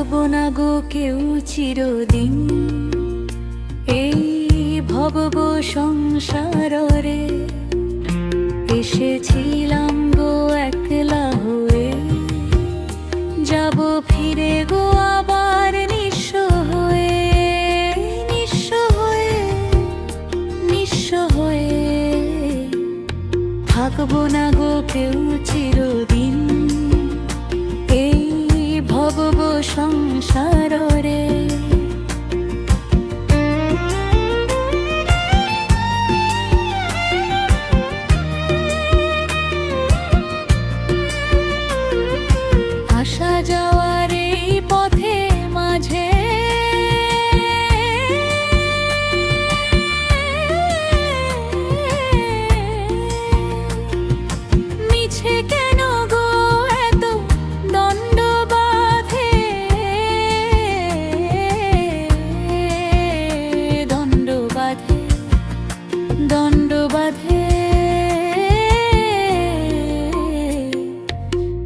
থাকবো না গো কেউ চিরদিন এই ভব সংসারে। এসেছিলাম গো একলা হয়ে, যাব ফিরে গো আবার নিঃস্ব হয়ে, নিঃস্ব হয়ে, নিঃস্ব হয়ে। থাকবো না গো কেউ চিরদিন এই ভব সংসারে। আসা যাওয়ার এই পথে মাঝে মিছে কেন গো এত দণ্ড বাঁধে, দণ্ড বাঁধে, দণ্ড বাঁধে।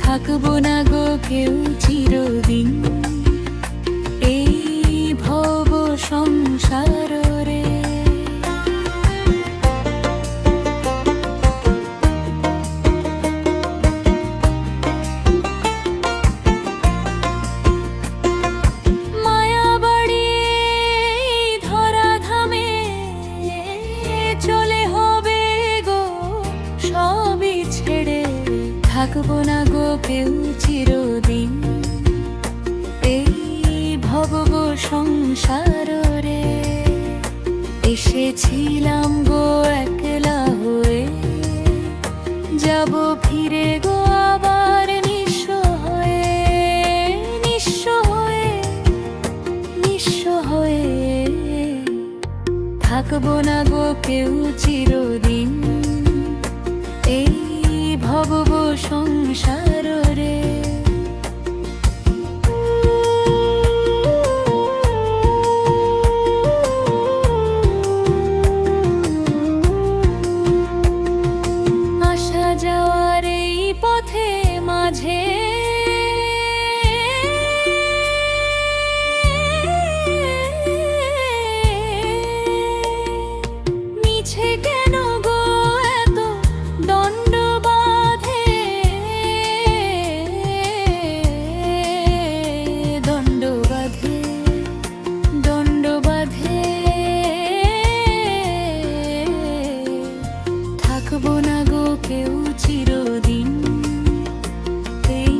থাকবো না গো কেউ চিরদিন এই ভব সংসারে। মায়া বাড়ি ধরা ধামে চলে হবে গো সবই ছেড়ে। থাকবো না গো কেউ চিরদিন এই ভব সংসারে। এসেছিলাম গো একলা হয়ে, যাব ফিরে গো আবার নিঃস্ব হয়ে, নিঃস্ব হয়ে, নিঃস্ব হয়ে। থাকবো না গো কেউ চিরদিন এই ভব সংসারে। আসা যাওয়ার এই পথে মাঝে মিছে কেন গো এত দণ্ড বাঁধে, দণ্ড বাঁধে, দণ্ড বাঁধে। থাকবো না গো কেউ চিরদিন এই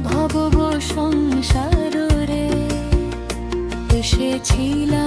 ভব সংসারে। এসেছিলাম